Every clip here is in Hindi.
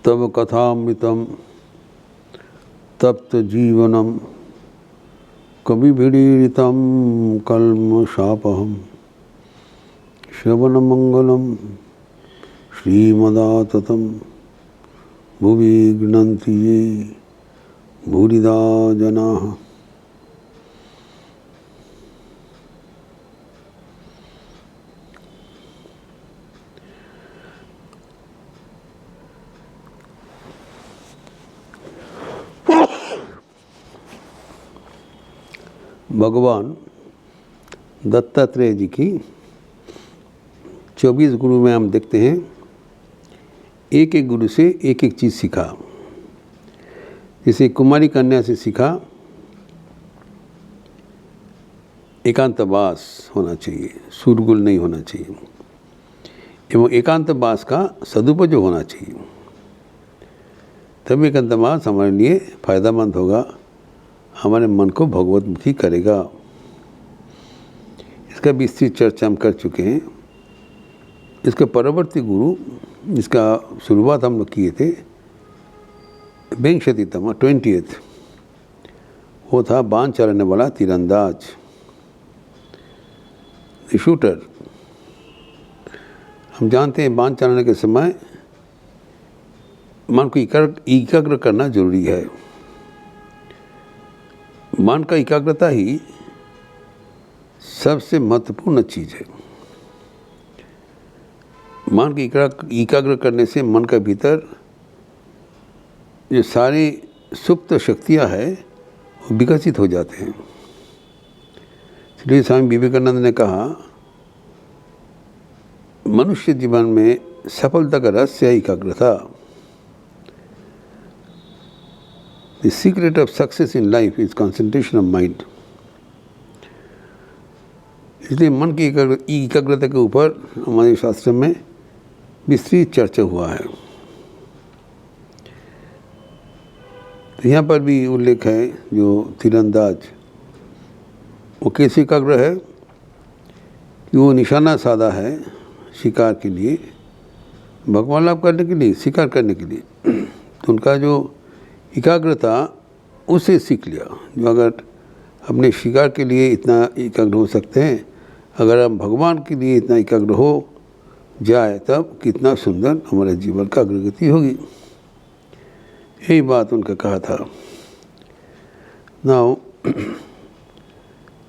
तब कथामृतम तप्त जीवनम कविभिरीडितं कल्मषापहं श्रवणमंगलम श्रीमदाततं भुवि गृह्णन्ति ये भूरिदा जनाः। भगवान दत्तात्रेय जी की 24 गुरु में हम देखते हैं, एक एक गुरु से एक एक चीज़ सीखा। जैसे कुमारी कन्या से सीखा एकांतवास होना चाहिए, शूरगुल नहीं होना चाहिए, एवं एकांतवास का सदुपयोग होना चाहिए। तब एकांतवास हमारे लिए फ़ायदेमंद होगा, हमारे मन को भगवतमुखी करेगा। इसका विस्तृत चर्चा हम कर चुके हैं। इसका परवर्ती गुरु, जिसका शुरुआत हम लोग किए थे, विंशतितम 20th, वो था बाण चलाने वाला तीरंदाज, शूटर। हम जानते हैं बाण चलाने के समय मन को एकाग्र करना जरूरी है। मन का एकाग्रता ही सबसे महत्वपूर्ण चीज़ है। मन को एकाग्र करने से मन का भीतर जो सारी सुप्त शक्तियाँ हैं वो विकसित हो जाते हैं। इसलिए स्वामी विवेकानंद ने कहा, मनुष्य जीवन में सफलता का रहस्य है एकाग्रता। The secret of success in life is concentration of mind। इसलिए मन की एकाग्रता के ऊपर हमारे शास्त्र में विस्तृत चर्चा हुआ है। तो यहाँ पर भी उल्लेख है, जो तीरंदाज वो कैसे एकाग्र है कि वो निशाना साधा है शिकार के लिए, भगवान लाभ करने के लिए, शिकार करने के लिए। तो उनका जो एकाग्रता उसे सीख लिया। जो अगर अपने शिकार के लिए इतना एकाग्र हो सकते हैं, अगर हम भगवान के लिए इतना एकाग्र हो जाए, तब कितना सुंदर हमारे जीवन का अग्रगति होगी। यही बात उनका कहा था। नाउ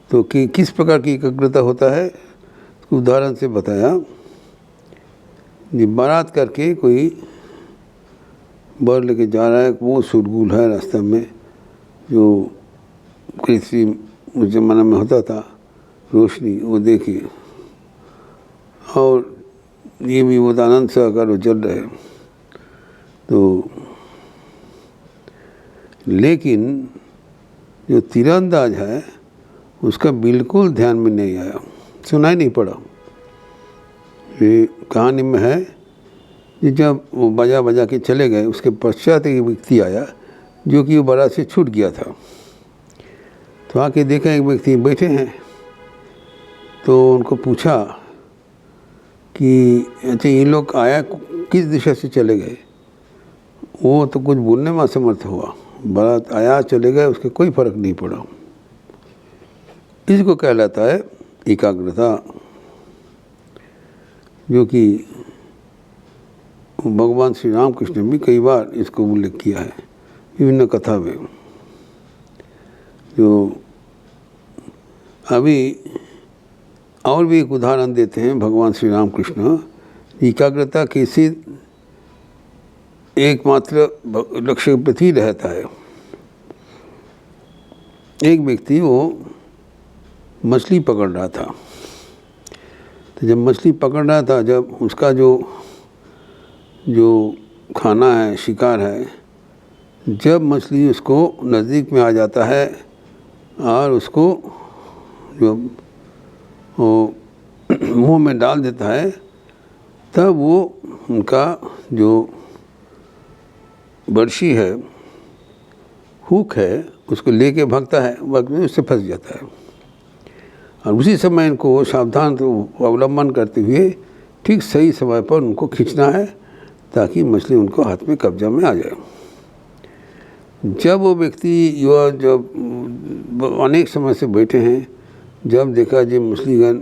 तो कि किस प्रकार की एकाग्रता होता है, उसको उदाहरण से बताया। बारात करके कोई बर लेके जा रहा है, वो शूरगुल है रास्ते में, जो कृषि उस जमाना में होता था, रोशनी वो देखिए, और ये भी वो आनंद से अगर वो चल रहे। तो लेकिन जो तीरंदाज है उसका बिल्कुल ध्यान में नहीं आया, सुनाई नहीं पड़ा। ये कहानी में है कि जब वो बजा के चले गए, उसके पश्चात एक व्यक्ति आया जो कि वो बारात से छूट गया था। तो आके देखा एक व्यक्ति बैठे हैं, तो उनको पूछा कि अच्छा ये लोग आया किस दिशा से चले गए। वो तो कुछ बोलने में असमर्थ हुआ। बारात आया चले गए, उसके कोई फर्क नहीं पड़ा। इसको कहलाता है एकाग्रता, जो कि भगवान श्री रामकृष्ण ने भी कई बार इसको उल्लेख किया है विभिन्न कथा में। जो अभी और भी एक उदाहरण देते हैं भगवान श्री रामकृष्ण, एकाग्रता कैसे एकमात्र लक्ष्य के प्रति रहता है। एक व्यक्ति वो मछली पकड़ रहा था। तो जब मछली पकड़ रहा था, जब उसका जो खाना है, शिकार है, जब मछली उसको नज़दीक में आ जाता है और उसको जो मुंह में डाल देता है, तब वो उनका जो बर्शी है, हुक है, उसको लेके भागता है, वक्त में उससे फंस जाता है। और उसी समय इनको सावधान तो अवलंबन करते हुए ठीक सही समय पर उनको खींचना है, ताकि मछली उनको हाथ में कब्जा में आ जाए। जब वो व्यक्ति युवा जब अनेक समय से बैठे हैं, जब देखा जी मछलीगण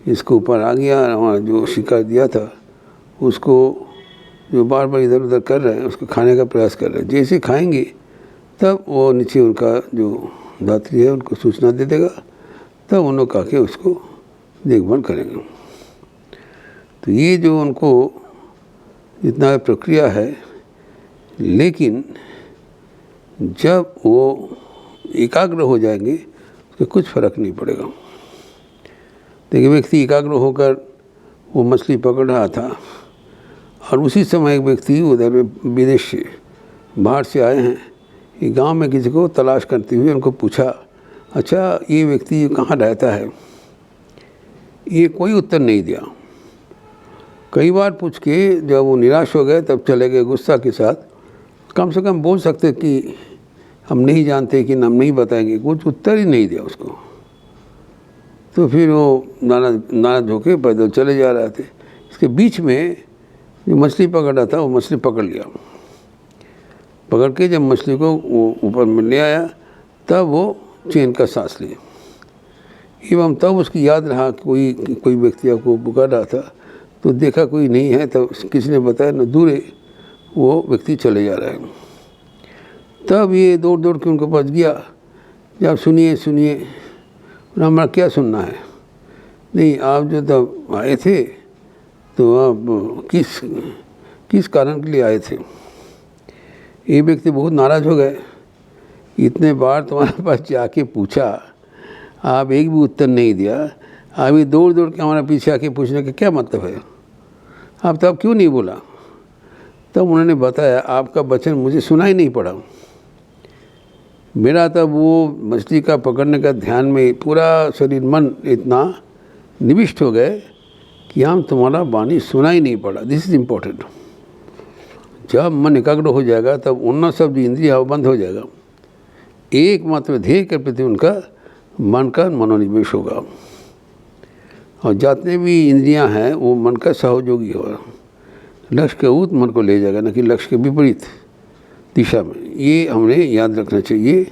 इसको ऊपर आ गया, और जो शिकार दिया था उसको जो बार बार इधर उधर कर रहे हैं उसको खाने का प्रयास कर रहे हैं, जैसे खाएंगे तब वो नीचे उनका जो दात्री है उनको सूचना दे देगा, तब उन लोग आके उसको देखभाल करेंगे। तो ये जो उनको इतना प्रक्रिया है, लेकिन जब वो एकाग्र हो जाएंगे तो कुछ फर्क नहीं पड़ेगा। देखिए व्यक्ति एकाग्र होकर वो मछली पकड़ रहा था और उसी समय एक व्यक्ति उधर विदेश से बाहर से आए हैं, ये गांव में किसी को तलाश करते हुए उनको पूछा, अच्छा ये व्यक्ति कहाँ रहता है? ये कोई उत्तर नहीं दिया। कई बार पूछ के जब वो निराश हो गए तब चले गए गुस्सा के साथ। कम से कम बोल सकते कि हम नहीं जानते कि हम नहीं बताएंगे, कुछ उत्तर ही नहीं दिया उसको। तो फिर वो नाराज होके पैदल चले जा रहे थे। इसके बीच में जो मछली पकड़ रहा था वो मछली पकड़ लिया। पकड़ के जब मछली को वो ऊपर में ले आया तब वो चैन का सांस लिए। एवं तब उसकी याद रहा कि कोई व्यक्ति आपको पुकार रहा था, तो देखा कोई नहीं है, तब किसी ने बताया न दूर वो व्यक्ति चले जा रहा है। तब ये दौड़ दौड़ के उनको पास गया, जब सुनिए सुनिए, हमारा क्या सुनना है? नहीं, आप जो तब आए थे तो आप किस कारण के लिए आए थे? ये व्यक्ति बहुत नाराज़ हो गए, इतने बार तुम्हारे पास जाके पूछा, आप एक भी उत्तर नहीं दिया, अभी दौड़ दौड़ के हमारे पीछे आके पूछने का क्या मतलब है? आप तब क्यों नहीं बोला? तब उन्होंने बताया, आपका वचन मुझे सुना ही नहीं पड़ा। मेरा तब वो मछली का पकड़ने का ध्यान में पूरा शरीर मन इतना निविष्ट हो गए कि हम तुम्हारा वाणी सुना ही नहीं पड़ा। This is important. जब मन एकाग्र हो जाएगा तब उन सब इंद्रिया बंद हो जाएगा, एकमात्र ध्येय के प्रति उनका मन का मनोनिवेश होगा, और जितने भी इंद्रियां हैं वो मन का सहयोगी होगा। लक्ष्य के ऊत मन को ले जाएगा, न कि लक्ष्य के विपरीत दिशा में। ये हमने याद रखना चाहिए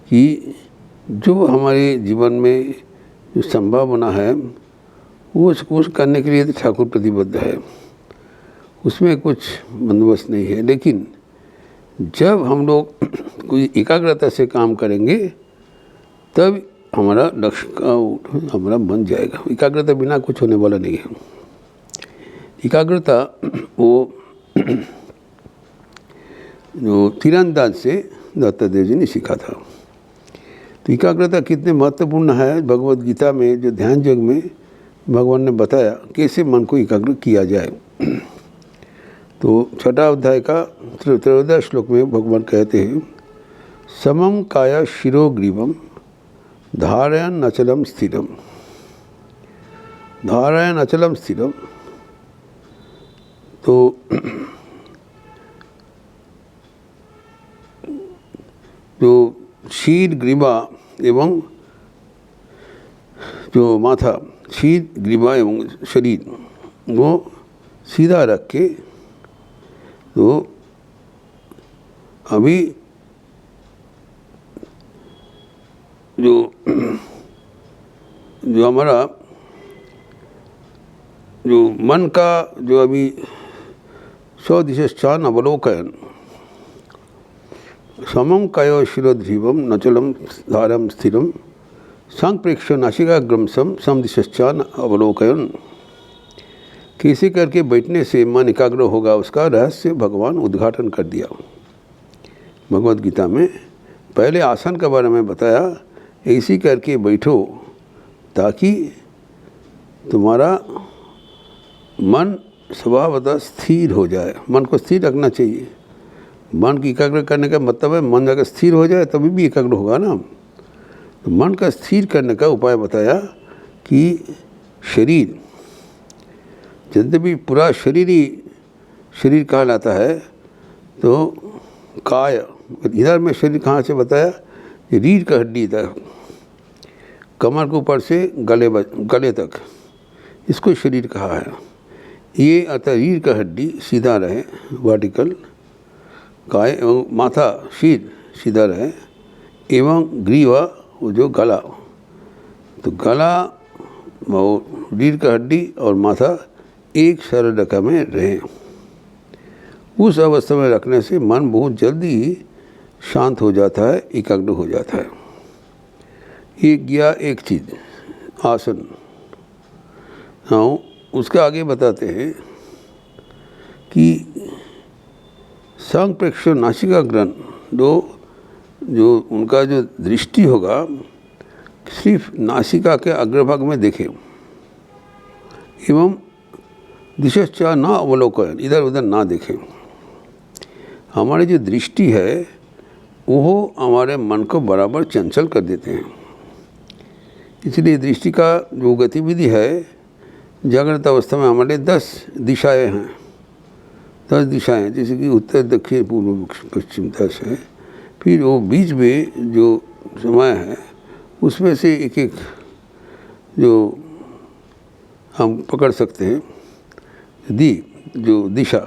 कि जो हमारे जीवन में जो संभावना है वो करने के लिए तो ठाकुर प्रतिबद्ध है, उसमें कुछ बंदोबस्त नहीं है। लेकिन जब हम लोग कोई एकाग्रता से काम करेंगे तब हमारा लक्ष्य का हमारा बन जाएगा। एकाग्रता बिना कुछ होने वाला नहीं है। एकाग्रता वो जो तीरंदाज से दत्तात्रेय जी ने सीखा था। तो एकाग्रता कितने महत्वपूर्ण है, भगवत गीता में जो ध्यान योग में भगवान ने बताया कैसे मन को एकाग्र किया जाए। तो छठा अध्याय का 13वें श्लोक में भगवान कहते हैं, समम काया शिरो ग्रीवम धारयन् अचलम स्थिरम। धारयन् अचलम स्थिरम, तो जो शीर ग्रीवा एवं जो माथा, शीर ग्रीवा एवं शरीर वो सीधा रख के, तो अभी जो हमारा जो मन का जो अभी स्वदिशान अवलोकन, समम कायो शिरोध्रीवम नचलम धारम स्थिरम संप्रेक्ष नासिकाग्रम समदिशान अवलोकन। कैसे करके बैठने से मन एकाग्र होगा, उसका रहस्य भगवान उद्घाटन कर दिया भगवद गीता में। पहले आसन के बारे में बताया, ऐसी करके बैठो ताकि तुम्हारा मन स्वभावतः स्थिर हो जाए। मन को स्थिर रखना चाहिए। मन की एकाग्र करने का मतलब है मन अगर स्थिर हो जाए तभी भी एकाग्र होगा ना। तो मन का स्थिर करने का उपाय बताया कि शरीर, यद्यपि पूरा शरीर ही शरीर कहलाता है, तो काय, इधर में शरीर कहाँ से बताया, रीढ़ का हड्डी तक, कमर के ऊपर से गले तक, इसको शरीर कहा है। ये अतः रीढ़ का हड्डी सीधा रहे, वर्टिकल, काय एवं माथा शीर सीधा रहे, एवं ग्रीवा वो जो गला, तो गला और रीढ़ का हड्डी और माथा एक सरल रेखा में रहे। उस अवस्था में रखने से मन बहुत जल्दी ही शांत हो जाता है, एकाग्र हो जाता है। ये गया एक चीज़ आसन। हाँ, उसके आगे बताते हैं कि संप्रेक्ष नासिका ग्रहण जो उनका जो दृष्टि होगा सिर्फ नासिका के अग्रभाग में देखे, एवं दिशा ना अवलोकन, इधर उधर ना देखें। हमारी जो दृष्टि है वो हमारे मन को बराबर चंचल कर देते हैं। इसलिए दृष्टि का जो गतिविधि है, जागृत अवस्था में हमारे 10 दिशाएं हैं, 10 दिशाएं, जैसे कि उत्तर दक्षिण पूर्व पश्चिम 10 है। फिर वो बीच में जो समय है उसमें से एक एक जो हम पकड़ सकते हैं जो दिशा,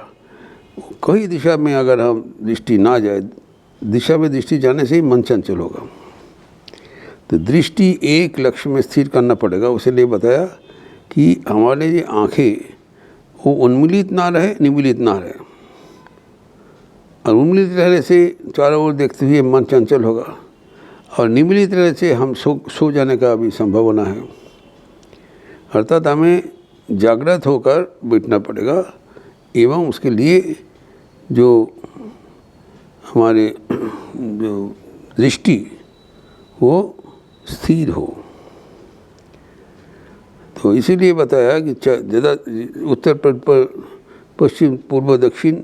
कई दिशा में अगर हम दृष्टि ना जाए, दिशा में दृष्टि जाने से ही मन चंचल होगा। तो दृष्टि एक लक्ष्य में स्थिर करना पड़ेगा। उसे लिए बताया कि हमारे ये आँखें वो उन्मीलित ना रहे, निमीलित ना रहे। और उन्मीलित रहने से चारों ओर देखते हुए मन चंचल होगा, और निमीलित रहने से हम सो जाने का भी संभावना है। अर्थात हमें जागृत होकर बैठना पड़ेगा, एवं उसके लिए जो हमारे जो दृष्टि वो स्थिर हो। तो इसीलिए बताया कि ज़्यादा उत्तर पश्चिम पूर्व दक्षिण,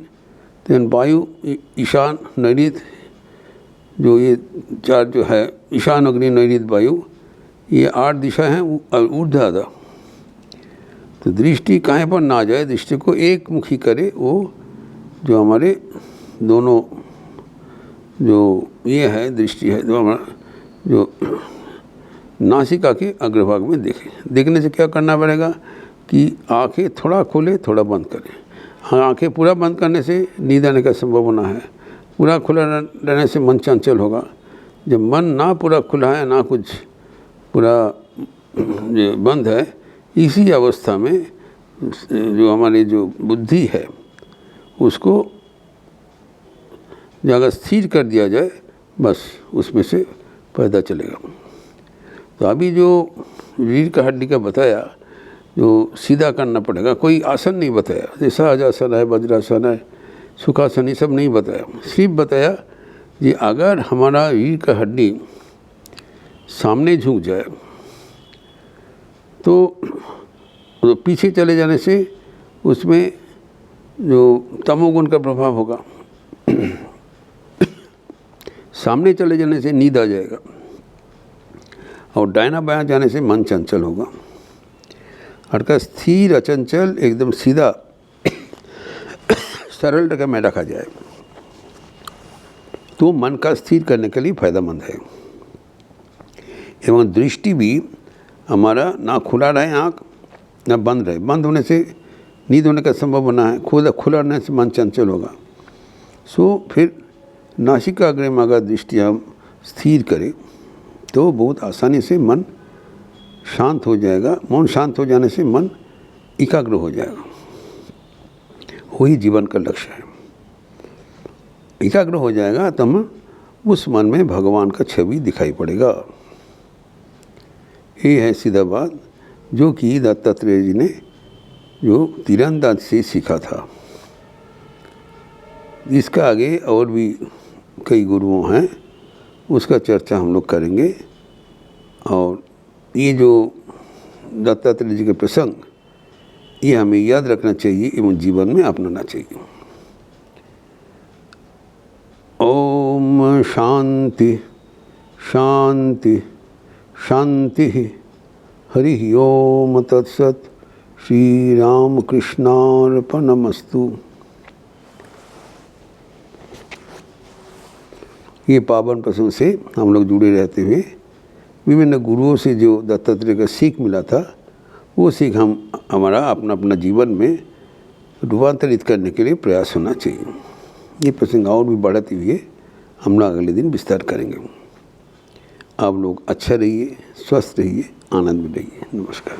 then वायु ईशान नैऋत, जो ये 4 जो है ईशान अग्नि नैऋत वायु, ये 8 दिशा हैं ऊर्ध्वाधर। तो दृष्टि कहीं पर ना जाए, दृष्टि को एक मुखी करे। वो जो हमारे दोनों जो ये है दृष्टि है, जो हमारा जो नासिका के अग्रभाग में देखें। देखने से क्या करना पड़ेगा कि आंखें थोड़ा खोले थोड़ा बंद करें। हाँ, आंखें पूरा बंद करने से नींद आने का संभावना है, पूरा खुला रहने से मन चंचल होगा। जब मन ना पूरा खुला है, ना कुछ पूरा बंद है, इसी अवस्था में जो हमारी जो बुद्धि है उसको जगह स्थिर कर दिया जाए, बस उसमें से पैदा चलेगा। तो अभी जो रीढ़ का हड्डी का बताया, जो सीधा करना पड़ेगा, कोई आसन नहीं बताया, जैसे सहजासन है, वज्रासन है, सुखासन, ये सब नहीं बताया। सिर्फ बताया कि अगर हमारा रीढ़ का हड्डी सामने झुक जाए तो पीछे चले जाने से उसमें जो तमोगुण का प्रभाव होगा, सामने चले जाने से नींद आ जाएगा, और दाहिना बायां जाने से मन चंचल होगा। अर्थात स्थिर अचंचल एकदम सीधा सरल रेखा में रखा जाए तो मन का स्थिर करने के लिए फायदेमंद है। एवं दृष्टि भी हमारा ना खुला रहे आँख, ना बंद रहे। बंद होने से नींद होने का संभावना है, खुला रहने से मन चंचल होगा। सो फिर नासिका अग्र में अगर दृष्टि हम स्थिर करें तो बहुत आसानी से मन शांत हो जाएगा। मन शांत हो जाने से मन एकाग्र हो जाएगा। वही जीवन का लक्ष्य है। एकाग्र हो जाएगा तो उस मन में भगवान का छवि दिखाई पड़ेगा। ये है सीधा बात जो कि दत्तात्रेय जी ने जो तीरंदाज से सीखा था। इसका आगे और भी कई गुरुओं हैं, उसका चर्चा हम लोग करेंगे। और ये जो दत्तात्रेय जी के प्रसंग, ये हमें याद रखना चाहिए एवं जीवन में अपनाना चाहिए। ओम शांति शांति शांति। हरि ओम तत्सत। श्री राम कृष्णार्पणमस्तु। ये पावन प्रसंग से हम लोग जुड़े रहते हुए विभिन्न गुरुओं से जो दत्तात्रेय का सीख मिला था, वो सीख हम हमारा अपना अपना जीवन में रूपांतरित करने के लिए प्रयास होना चाहिए। ये प्रसंग और भी बढ़ती हुई है, हम लोग अगले दिन विस्तार करेंगे। आप लोग अच्छा रहिए, स्वस्थ रहिए, आनंद में रहिए। नमस्कार।